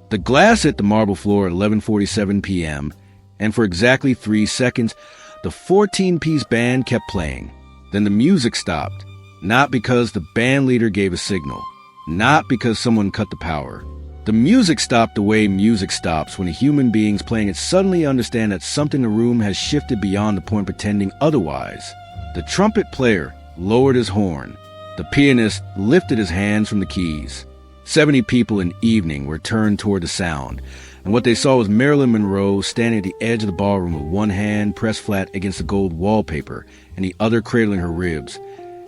The glass hit the marble floor at 11:47 p.m., and for exactly 3 seconds, the 14-piece band kept playing. Then the music stopped, not because the band leader gave a signal, not because someone cut the power. The music stopped the way music stops when a human beings playing it suddenly understand that something in the room has shifted beyond the point pretending otherwise. The trumpet player lowered his horn. The pianist lifted his hands from the keys. 70 people in evening were turned toward the sound, and what they saw was Marilyn Monroe standing at the edge of the ballroom with one hand pressed flat against the gold wallpaper and the other cradling her ribs,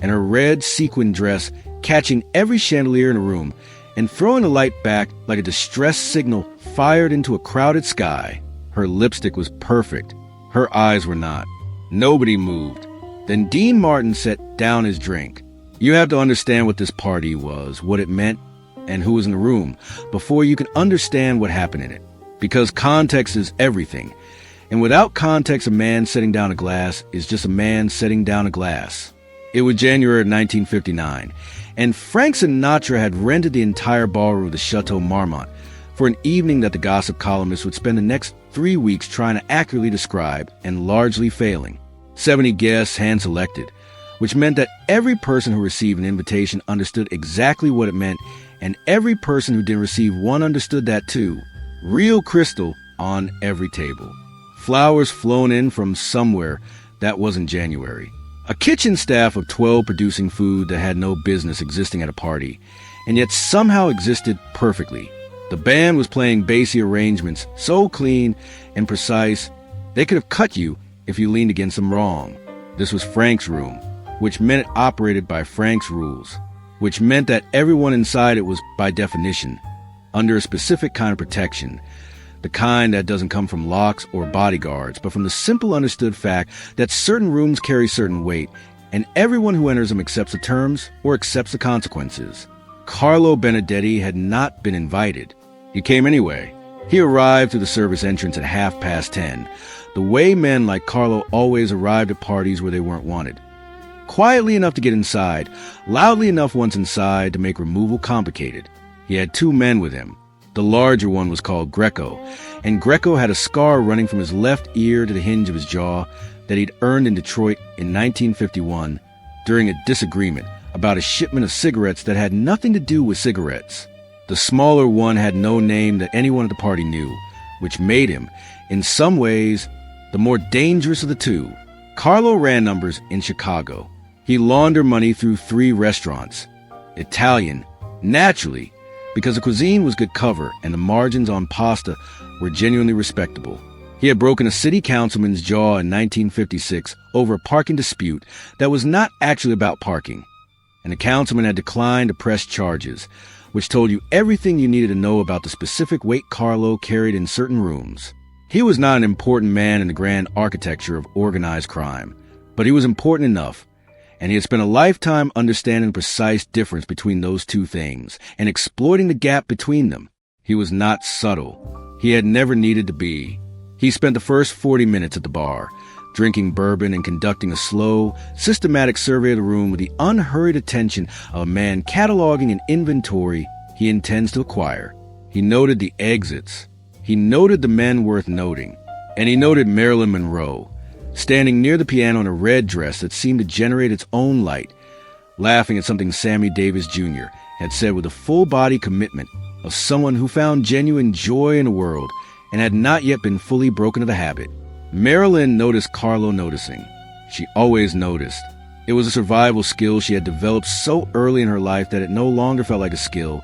and her red sequin dress catching every chandelier in the room and throwing the light back like a distress signal fired into a crowded sky. Her lipstick was perfect. Her eyes were not. Nobody moved. Then Dean Martin set down his drink. You have to understand what this party was, what it meant, and who was in the room, before you can understand what happened in it. Because context is everything. And without context, a man setting down a glass is just a man setting down a glass. It was January of 1959, and Frank Sinatra had rented the entire ballroom of the Château Marmont for an evening that the gossip columnists would spend the next 3 weeks trying to accurately describe and largely failing. 70 guests hand-selected, which meant that every person who received an invitation understood exactly what it meant, and every person who didn't receive one understood that too. Real crystal on every table. Flowers flown in from somewhere that wasn't January. A kitchen staff of 12 producing food that had no business existing at a party, and yet somehow existed perfectly. The band was playing bassy arrangements, so clean and precise, they could have cut you if you leaned against them wrong. This was Frank's room, which meant it operated by Frank's rules, which meant that everyone inside it was, by definition, under a specific kind of protection, the kind that doesn't come from locks or bodyguards, but from the simple understood fact that certain rooms carry certain weight, and everyone who enters them accepts the terms or accepts the consequences. Carlo Benedetti had not been invited. He came anyway. He arrived through the service entrance at 10:30, the way men like Carlo always arrived at parties where they weren't wanted. Quietly enough to get inside, loudly enough once inside to make removal complicated. He had 2 men with him. The larger one was called Greco, and Greco had a scar running from his left ear to the hinge of his jaw that he'd earned in Detroit in 1951 during a disagreement about a shipment of cigarettes that had nothing to do with cigarettes. The smaller one had no name that anyone at the party knew, which made him, in some ways, the more dangerous of the two. Carlo ran numbers in Chicago. He laundered money through 3 restaurants. Italian, naturally, because the cuisine was good cover and the margins on pasta were genuinely respectable. He had broken a city councilman's jaw in 1956 over a parking dispute that was not actually about parking, and the councilman had declined to press charges, which told you everything you needed to know about the specific weight Carlo carried in certain rooms. He was not an important man in the grand architecture of organized crime, but he was important enough, and he had spent a lifetime understanding the precise difference between those two things and exploiting the gap between them. He was not subtle. He had never needed to be. He spent the first 40 minutes at the bar, drinking bourbon and conducting a slow, systematic survey of the room with the unhurried attention of a man cataloging an inventory he intends to acquire. He noted the exits. He noted the men worth noting. And he noted Marilyn Monroe, standing near the piano in a red dress that seemed to generate its own light, laughing at something Sammy Davis Jr. had said with a full-body commitment of someone who found genuine joy in the world and had not yet been fully broken of the habit. Marilyn noticed Carlo noticing. She always noticed. It was a survival skill she had developed so early in her life that it no longer felt like a skill.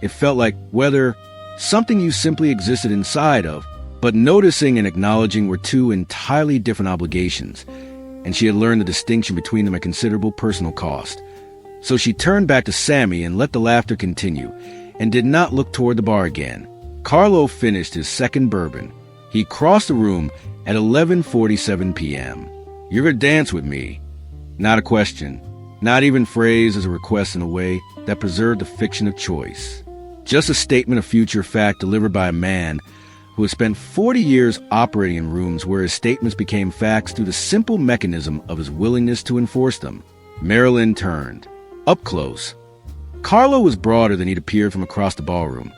It felt like whether something you simply existed inside of, but noticing and acknowledging were 2 entirely different obligations, and she had learned the distinction between them at considerable personal cost. So she turned back to Sammy and let the laughter continue, and did not look toward the bar again. Carlo finished his second bourbon. He crossed the room at 11:47 p.m. "You're gonna dance with me." Not a question, not even phrased as a request in a way that preserved the fiction of choice. Just a statement of future fact delivered by a man who had spent 40 years operating in rooms where his statements became facts through the simple mechanism of his willingness to enforce them. Marilyn turned. Up close. Carlo was broader than he'd appeared from across the ballroom.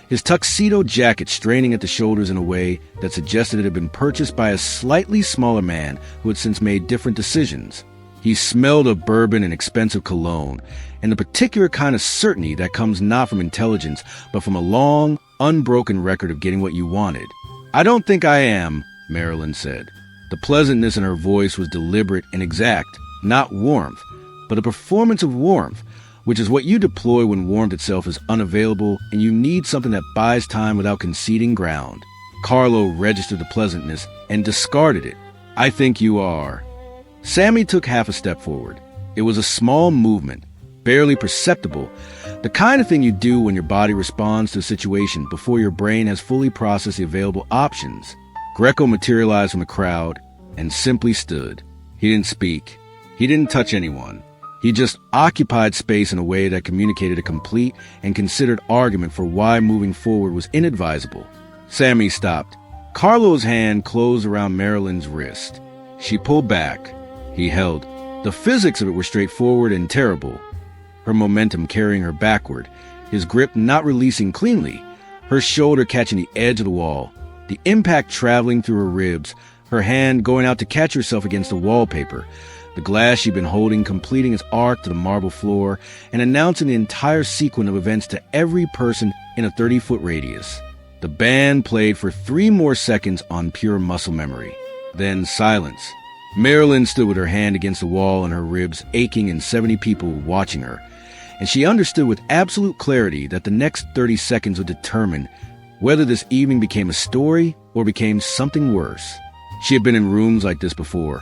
his tuxedo jacket straining at the shoulders in a way that suggested it had been purchased by a slightly smaller man who had since made different decisions. He smelled of bourbon and expensive cologne, and the particular kind of certainty that comes not from intelligence, but from a long, unbroken record of getting what you wanted. "I don't think I am," Marilyn said. The pleasantness in her voice was deliberate and exact, not warmth, but a performance of warmth, which is what you deploy when warmth itself is unavailable and you need something that buys time without conceding ground. Carlo registered the pleasantness and discarded it. "I think you are." Sammy took half a step forward. It was a small movement, barely perceptible, the kind of thing you do when your body responds to a situation before your brain has fully processed the available options. Greco materialized from the crowd and simply stood. He didn't speak. He didn't touch anyone. He just occupied space in a way that communicated a complete and considered argument for why moving forward was inadvisable. Sammy stopped. Carlo's hand closed around Marilyn's wrist. She pulled back. He held. The physics of it were straightforward and terrible. Her momentum carrying her backward, his grip not releasing cleanly, her shoulder catching the edge of the wall, the impact traveling through her ribs, her hand going out to catch herself against the wallpaper, the glass she'd been holding completing its arc to the marble floor and announcing the entire sequence of events to every person in a 30-foot radius. The band played for 3 more seconds on pure muscle memory. Then silence. Marilyn stood with her hand against the wall and her ribs aching and 70 people watching her, and she understood with absolute clarity that the next 30 seconds would determine whether this evening became a story or became something worse. She had been in rooms like this before,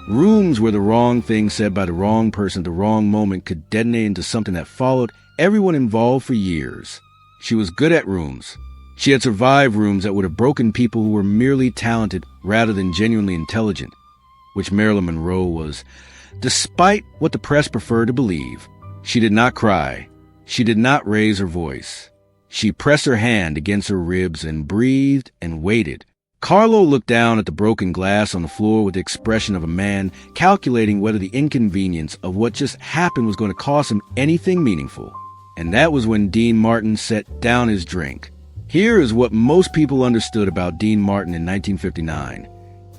rooms where the wrong thing said by the wrong person at the wrong moment could detonate into something that followed everyone involved for years. She was good at rooms. She had survived rooms that would have broken people who were merely talented rather than genuinely intelligent, which Marilyn Monroe was, despite what the press preferred to believe. She did not cry. She did not raise her voice. She pressed her hand against her ribs and breathed and waited. Carlo looked down at the broken glass on the floor with the expression of a man calculating whether the inconvenience of what just happened was going to cost him anything meaningful. And that was when Dean Martin set down his drink. Here is what most people understood about Dean Martin in 1959.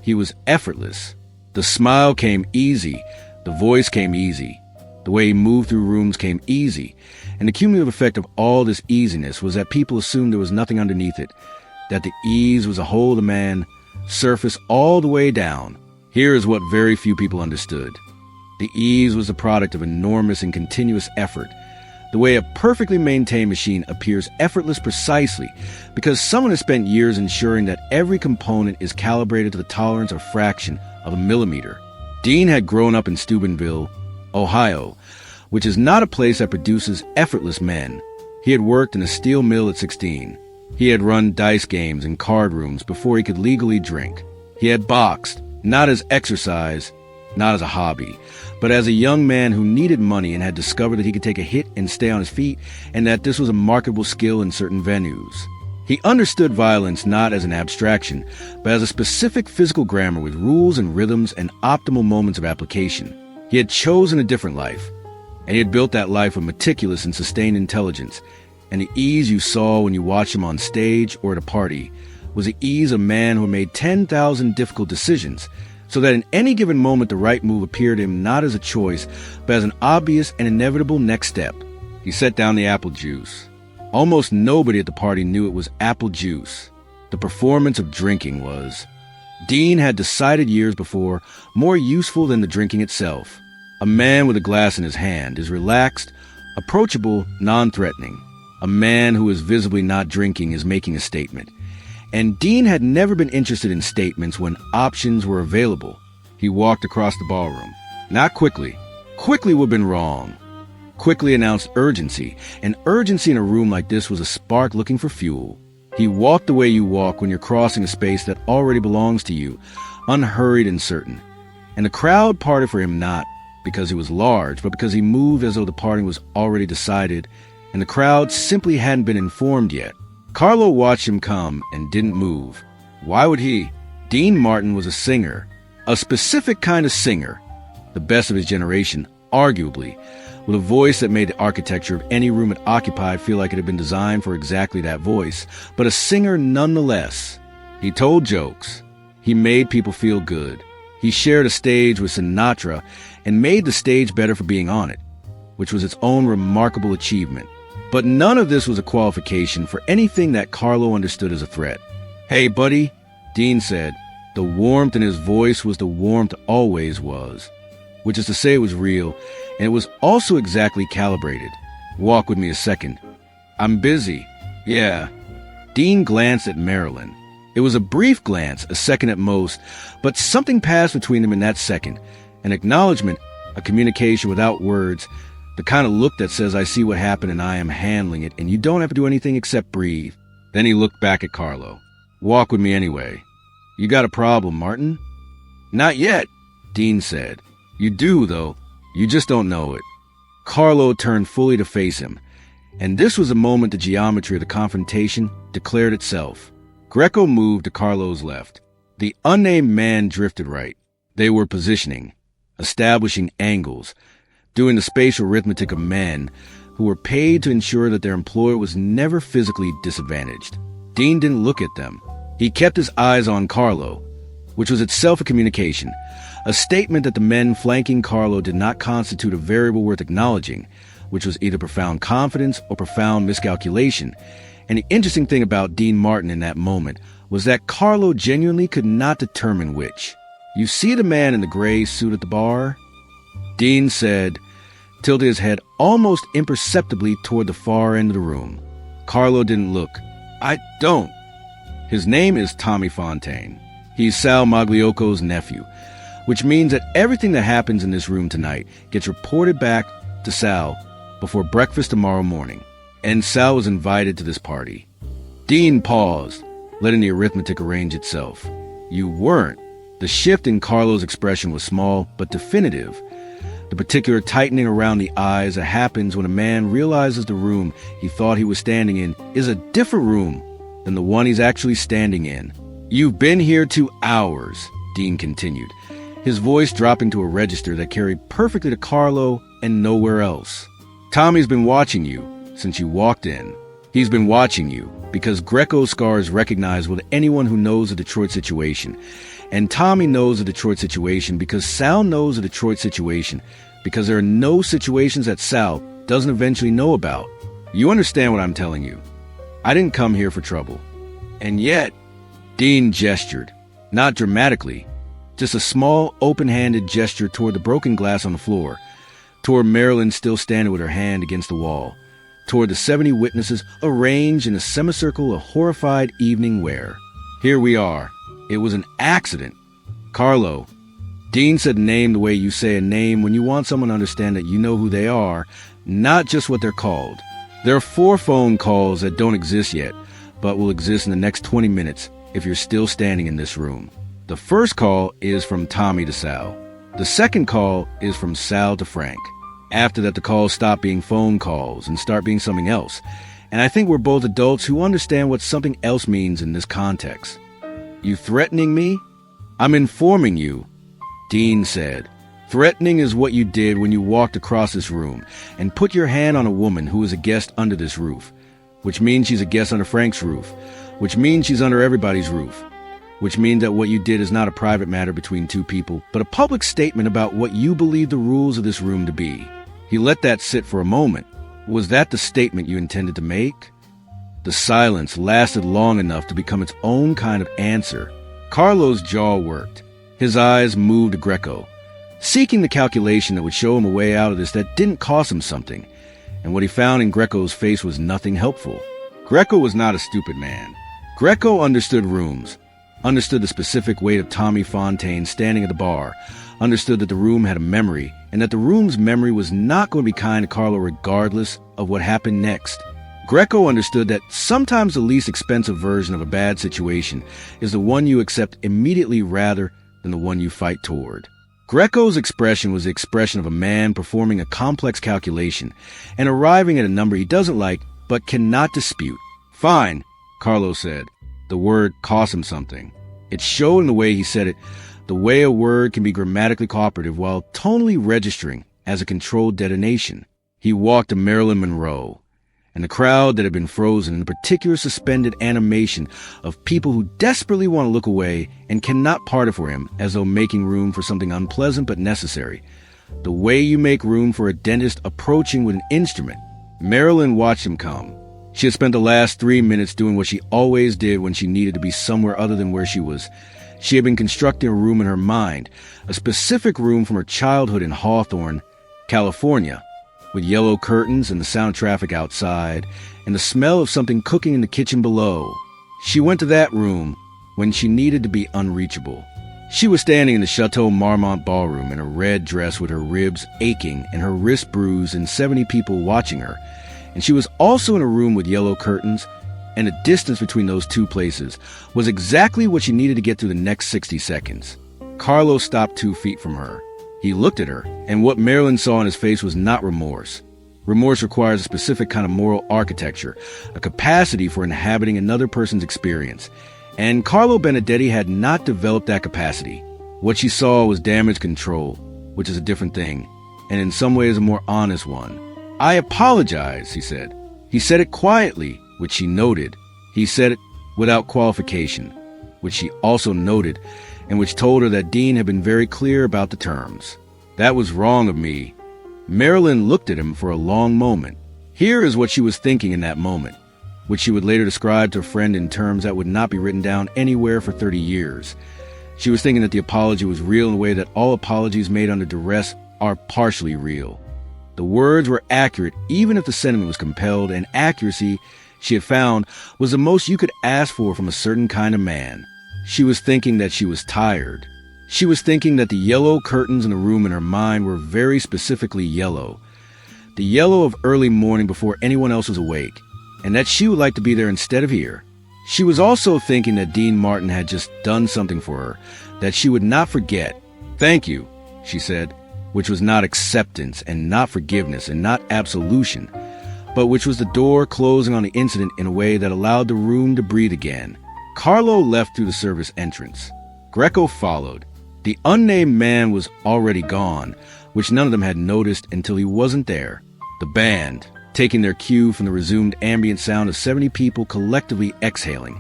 He was effortless. The smile came easy. The voice came easy. The way he moved through rooms came easy. And the cumulative effect of all this easiness was that people assumed there was nothing underneath it, that the ease was a whole of the man, surface all the way down. Here is what very few people understood. The ease was the product of enormous and continuous effort. The way a perfectly maintained machine appears effortless precisely because someone has spent years ensuring that every component is calibrated to the tolerance or fraction of a millimeter. Dean had grown up in Steubenville, Ohio, which is not a place that produces effortless men. He had worked in a steel mill at 16. He had run dice games and card rooms before he could legally drink. He had boxed, not as exercise, not as a hobby, but as a young man who needed money and had discovered that he could take a hit and stay on his feet, and that this was a marketable skill in certain venues. He understood violence not as an abstraction, but as a specific physical grammar with rules and rhythms and optimal moments of application. He had chosen a different life, and he had built that life with meticulous and sustained intelligence, and the ease you saw when you watched him on stage or at a party was the ease of a man who made 10,000 difficult decisions, so that in any given moment the right move appeared to him not as a choice, but as an obvious and inevitable next step. He set down the apple juice. Almost nobody at the party knew it was apple juice. The performance of drinking was, Dean had decided years before, more useful than the drinking itself. A man with a glass in his hand is relaxed, approachable, non-threatening. A man who is visibly not drinking is making a statement. And Dean had never been interested in statements when options were available. He walked across the ballroom. Not quickly. Quickly would have been wrong. Quickly announced urgency, and urgency in a room like this was a spark looking for fuel. He walked the way you walk when you're crossing a space that already belongs to you, unhurried and certain. And the crowd parted for him not because he was large, but because he moved as though the parting was already decided, and the crowd simply hadn't been informed yet. Carlo watched him come and didn't move. Why would he? Dean Martin was a singer, a specific kind of singer, the best of his generation, arguably, with a voice that made the architecture of any room it occupied feel like it had been designed for exactly that voice, but a singer nonetheless. He told jokes. He made people feel good. He shared a stage with Sinatra and made the stage better for being on it, which was its own remarkable achievement. But none of this was a qualification for anything that Carlo understood as a threat. "Hey, buddy," Dean said. The warmth in his voice was the warmth always was, which is to say it was real, and it was also exactly calibrated. "Walk with me a second." "I'm busy." "Yeah." Dean glanced at Marilyn. It was a brief glance, a second at most, but something passed between them in that second. An acknowledgement, a communication without words, the kind of look that says, "I see what happened and I am handling it, and you don't have to do anything except breathe." Then he looked back at Carlo. "Walk with me anyway." "You got a problem, Martin?" "Not yet," Dean said. "You do, though. You just don't know it." Carlo turned fully to face him, and this was a moment the geometry of the confrontation declared itself. Greco moved to Carlo's left. The unnamed man drifted right. They were positioning, establishing angles, doing the spatial arithmetic of men who were paid to ensure that their employer was never physically disadvantaged. Dean didn't look at them. He kept his eyes on Carlo, which was itself a communication, a statement that the men flanking Carlo did not constitute a variable worth acknowledging, which was either profound confidence or profound miscalculation. And the interesting thing about Dean Martin in that moment was that Carlo genuinely could not determine which. "You see the man in the gray suit at the bar?" Dean said, tilted his head almost imperceptibly toward the far end of the room. Carlo didn't look. "I don't." "His name is Tommy Fontaine. He's Sal Magliocco's nephew, which means that everything that happens in this room tonight gets reported back to Sal before breakfast tomorrow morning. And Sal was invited to this party." Dean paused, letting the arithmetic arrange itself. "You weren't." The shift in Carlo's expression was small but definitive. The particular tightening around the eyes that happens when a man realizes the room he thought he was standing in is a different room than the one he's actually standing in. "You've been here 2 hours, Dean continued, his voice dropping to a register that carried perfectly to Carlo and nowhere else. "Tommy's been watching you since you walked in. He's been watching you because Greco's scars recognize with anyone who knows the Detroit situation. And Tommy knows the Detroit situation because Sal knows the Detroit situation because there are no situations that Sal doesn't eventually know about. You understand what I'm telling you? I didn't come here for trouble. And yet," Dean gestured, not dramatically, just a small, open-handed gesture toward the broken glass on the floor, toward Marilyn still standing with her hand against the wall, toward the 70 witnesses arranged in a semicircle of horrified evening wear. "Here we are. It was an accident. Carlo." Dean said name the way you say a name when you want someone to understand that you know who they are, not just what they're called. "There are 4 phone calls that don't exist yet, but will exist in the next 20 minutes if you're still standing in this room. The first call is from Tommy to Sal. The second call is from Sal to Frank. After that, the calls stop being phone calls and start being something else. And I think we're both adults who understand what something else means in this context. You threatening me? I'm informing you," Dean said. "Threatening is what you did when you walked across this room and put your hand on a woman who is a guest under this roof, which means she's a guest under Frank's roof, which means she's under everybody's roof, which means that what you did is not a private matter between 2 people, but a public statement about what you believe the rules of this room to be." He let that sit for a moment. Was that the statement you intended to make? The silence lasted long enough to become its own kind of answer. Carlo's jaw worked. His eyes moved to Greco, seeking the calculation that would show him a way out of this that didn't cost him something. And what he found in Greco's face was nothing helpful. Greco was not a stupid man. Greco understood rooms, understood the specific weight of Tommy Fontaine standing at the bar, understood that the room had a memory, and that the room's memory was not going to be kind to Carlo regardless of what happened next. Greco understood that sometimes the least expensive version of a bad situation is the one you accept immediately rather than the one you fight toward. Greco's expression was the expression of a man performing a complex calculation and arriving at a number he doesn't like but cannot dispute. "Fine," Carlo said. The word cost him something. It showed in the way he said it, the way a word can be grammatically cooperative while tonally registering as a controlled detonation. He walked to Marilyn Monroe, and the crowd that had been frozen in a particular suspended animation of people who desperately want to look away and cannot part it for him, as though making room for something unpleasant but necessary. The way you make room for a dentist approaching with an instrument. Marilyn watched him come. She had spent the last 3 minutes doing what she always did when she needed to be somewhere other than where she was. She had been constructing a room in her mind, a specific room from her childhood in Hawthorne, California, with yellow curtains and the sound of traffic outside, and the smell of something cooking in the kitchen below. She went to that room when she needed to be unreachable. She was standing in the Château Marmont ballroom in a red dress with her ribs aching and her wrist bruised and 70 people watching her. And she was also in a room with yellow curtains, and the distance between those two places was exactly what she needed to get through the next 60 seconds. Carlo stopped 2 feet from her. He looked at her, and what Marilyn saw in his face was not remorse. Remorse requires a specific kind of moral architecture, a capacity for inhabiting another person's experience. And Carlo Benedetti had not developed that capacity. What she saw was damage control, which is a different thing, and in some ways a more honest one. "I apologize," he said. He said it quietly, which she noted. He said it without qualification, which she also noted, and which told her that Dean had been very clear about the terms. "That was wrong of me." Marilyn looked at him for a long moment. Here is what she was thinking in that moment, which she would later describe to a friend in terms that would not be written down anywhere for 30 years. She was thinking that the apology was real in a way that all apologies made under duress are partially real. The words were accurate even if the sentiment was compelled, and accuracy, she had found, was the most you could ask for from a certain kind of man. She was thinking that she was tired. She was thinking that the yellow curtains in the room in her mind were very specifically yellow. The yellow of early morning before anyone else was awake, and that she would like to be there instead of here. She was also thinking that Dean Martin had just done something for her, that she would not forget. "Thank you," she said, which was not acceptance and not forgiveness and not absolution, but which was the door closing on the incident in a way that allowed the room to breathe again. Carlo left through the service entrance. Greco followed. The unnamed man was already gone, which none of them had noticed until he wasn't there. The band, taking their cue from the resumed ambient sound of 70 people collectively exhaling,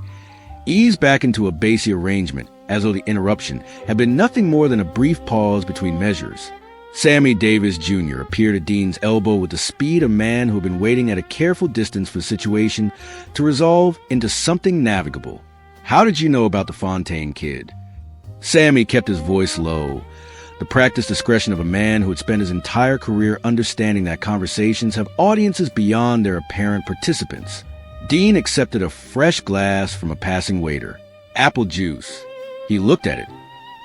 eased back into a bassy arrangement, as though the interruption had been nothing more than a brief pause between measures. Sammy Davis Jr. appeared at Dean's elbow with the speed of a man who had been waiting at a careful distance for the situation to resolve into something navigable. "How did you know about the Fontaine kid?" Sammy kept his voice low, the practiced discretion of a man who had spent his entire career understanding that conversations have audiences beyond their apparent participants. Dean accepted a fresh glass from a passing waiter. "Apple juice." He looked at it,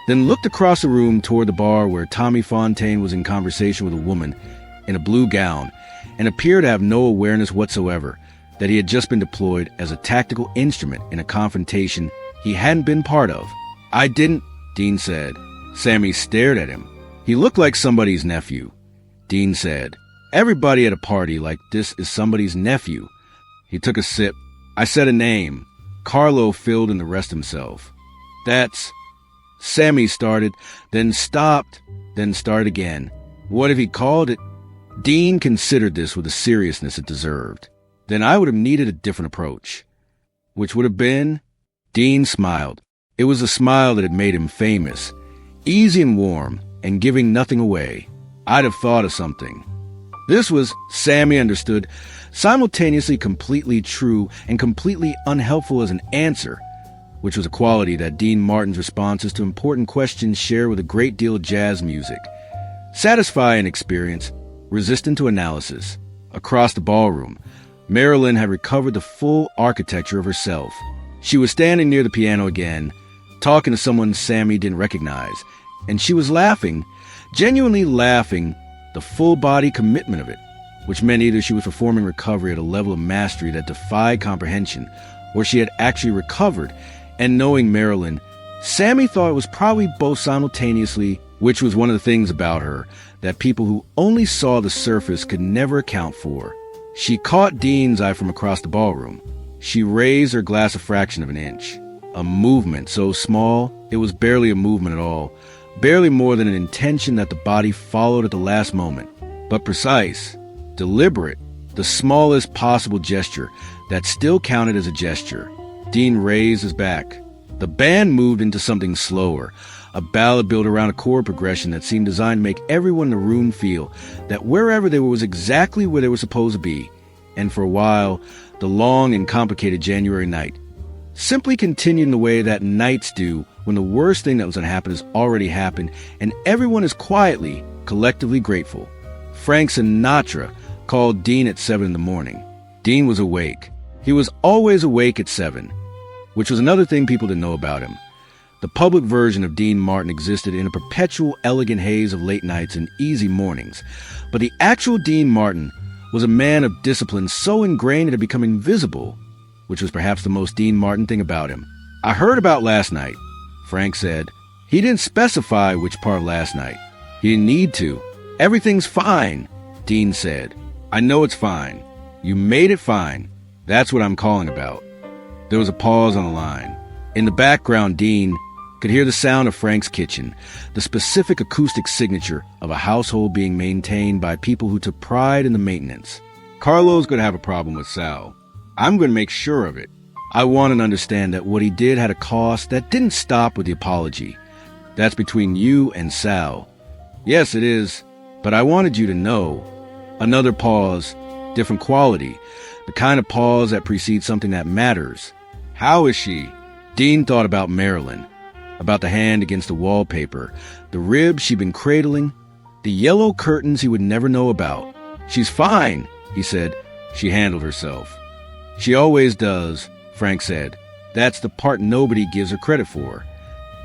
then looked across the room toward the bar where Tommy Fontaine was in conversation with a woman in a blue gown and appeared to have no awareness whatsoever that he had just been deployed as a tactical instrument in a confrontation he hadn't been part of. "I didn't," Dean said. Sammy stared at him. "He looked like somebody's nephew," Dean said. "Everybody at a party like this is somebody's nephew." He took a sip. "I said a name." Carlo filled in the rest himself. "That's..." Sammy started, then stopped, then started again. What if he called it? Dean considered this with the seriousness it deserved. Then I would have needed a different approach. Which would have been? Dean smiled. It was a smile that had made him famous. Easy and warm, and giving nothing away. I'd have thought of something. This was, Sammy understood, simultaneously completely true and completely unhelpful as an answer, which was a quality that Dean Martin's responses to important questions share with a great deal of jazz music. Satisfying experience, resistant to analysis. Across the ballroom, Marilyn had recovered the full architecture of herself. She was standing near the piano again, talking to someone Sammy didn't recognize, and she was laughing, genuinely laughing, the full-body commitment of it, which meant either she was performing recovery at a level of mastery that defied comprehension, or she had actually recovered. And knowing Marilyn, Sammy thought it was probably both simultaneously, which was one of the things about her that people who only saw the surface could never account for. She caught Dean's eye from across the ballroom. She raised her glass a fraction of an inch. A movement so small, it was barely a movement at all, barely more than an intention that the body followed at the last moment, but precise. Deliberate, the smallest possible gesture that still counted as a gesture. Dean raised his back. The band moved into something slower, a ballad built around a chord progression that seemed designed to make everyone in the room feel that wherever they were was exactly where they were supposed to be. And for a while, the long and complicated January night simply continued in the way that nights do when the worst thing that was going to happen has already happened and everyone is quietly, collectively grateful. Frank Sinatra called Dean at 7 in the morning. Dean was awake. He was always awake at 7, which was another thing people didn't know about him. The public version of Dean Martin existed in a perpetual elegant haze of late nights and easy mornings. But the actual Dean Martin was a man of discipline so ingrained it had become invisible, which was perhaps the most Dean Martin thing about him. "I heard about last night," Frank said. He didn't specify which part of last night. He didn't need to. "Everything's fine," Dean said. "I know it's fine. You made it fine. That's what I'm calling about." There was a pause on the line. In the background, Dean could hear the sound of Frank's kitchen, the specific acoustic signature of a household being maintained by people who took pride in the maintenance. "Carlo's going to have a problem with Sal. I'm going to make sure of it. I want to understand that what he did had a cost that didn't stop with the apology. That's between you and Sal." "Yes, it is. But I wanted you to know." Another pause, different quality, the kind of pause that precedes something that matters. "How is she?" Dean thought about Marilyn, about the hand against the wallpaper, the ribs she'd been cradling, the yellow curtains he would never know about. "She's fine," he said. "She handled herself." "She always does," Frank said. "That's the part nobody gives her credit for."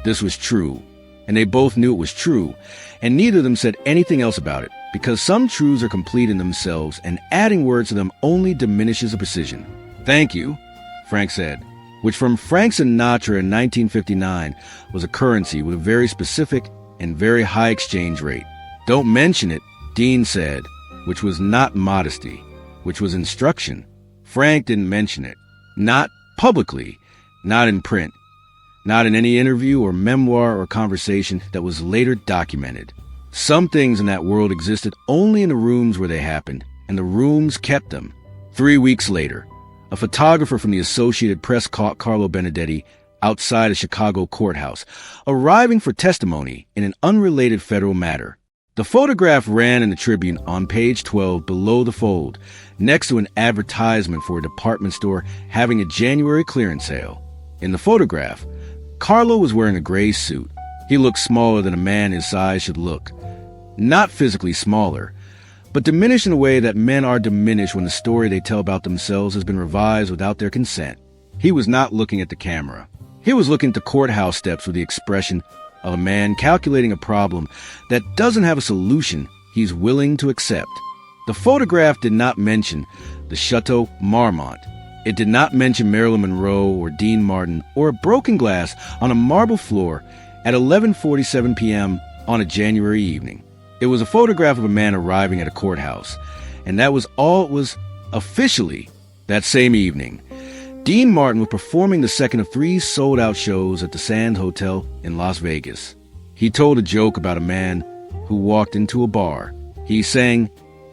This was true, and they both knew it was true, and neither of them said anything else about it, because some truths are complete in themselves, and adding words to them only diminishes the precision. "Thank you," Frank said, which from Frank Sinatra in 1959 was a currency with a very specific and very high exchange rate. "Don't mention it," Dean said, which was not modesty, which was instruction. Frank didn't mention it. Not publicly, not in print, not in any interview or memoir or conversation that was later documented. Some things in that world existed only in the rooms where they happened, and the rooms kept them. 3 weeks later, a photographer from the Associated Press caught Carlo Benedetti outside a Chicago courthouse, arriving for testimony in an unrelated federal matter. The photograph ran in the Tribune on page 12 below the fold, next to an advertisement for a department store having a January clearance sale. In the photograph, Carlo was wearing a gray suit. He looked smaller than a man his size should look. Not physically smaller, but diminished in a way that men are diminished when the story they tell about themselves has been revised without their consent. He was not looking at the camera. He was looking at the courthouse steps with the expression of a man calculating a problem that doesn't have a solution he's willing to accept. The photograph did not mention the Château Marmont. It did not mention Marilyn Monroe or Dean Martin or a broken glass on a marble floor at 11:47 p.m. on a January evening. It was a photograph of a man arriving at a courthouse, and that was all it was officially that same evening. Dean Martin was performing the second of 3 sold-out shows at the Sand Hotel in Las Vegas. He told a joke about a man who walked into a bar. He sang,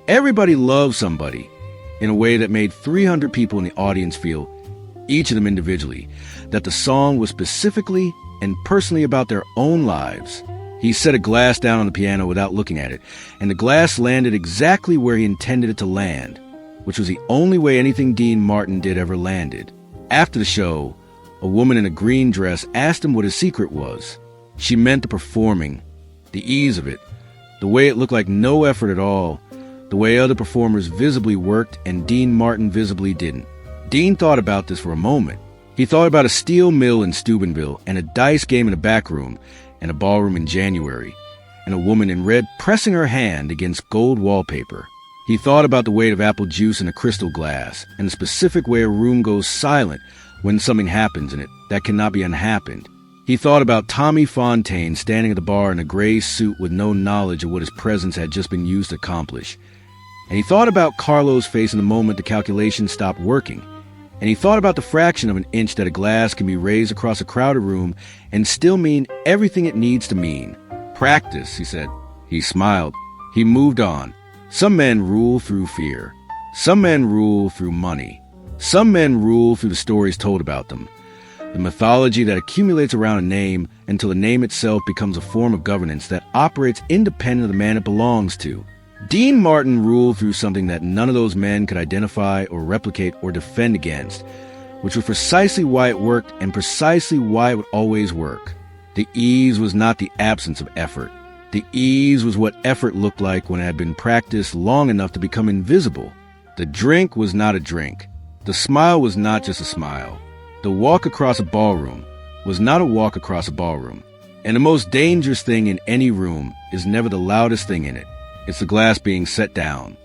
"Everybody loves somebody," in a way that made 300 people in the audience feel, each of them individually, that the song was specifically and personally about their own lives. He set a glass down on the piano without looking at it, and the glass landed exactly where he intended it to land, which was the only way anything Dean Martin did ever landed. After the show, a woman in a green dress asked him what his secret was. She meant the performing, the ease of it, the way it looked like no effort at all, the way other performers visibly worked and Dean Martin visibly didn't. Dean thought about this for a moment. He thought about a steel mill in Steubenville and a dice game in a back room and a ballroom in January, and a woman in red pressing her hand against gold wallpaper. He thought about the weight of apple juice in a crystal glass and the specific way a room goes silent when something happens in it that cannot be unhappened. He thought about Tommy Fontaine standing at the bar in a gray suit with no knowledge of what his presence had just been used to accomplish. And he thought about Carlo's face in the moment the calculation stopped working. And he thought about the fraction of an inch that a glass can be raised across a crowded room and still mean everything it needs to mean. "Practice," he said. He smiled. He moved on. Some men rule through fear. Some men rule through money. Some men rule through the stories told about them. The mythology that accumulates around a name until the name itself becomes a form of governance that operates independent of the man it belongs to. Dean Martin ruled through something that none of those men could identify or replicate or defend against, which was precisely why it worked and precisely why it would always work. The ease was not the absence of effort. The ease was what effort looked like when it had been practiced long enough to become invisible. The drink was not a drink. The smile was not just a smile. The walk across a ballroom was not a walk across a ballroom. And the most dangerous thing in any room is never the loudest thing in it. It's the glass being set down.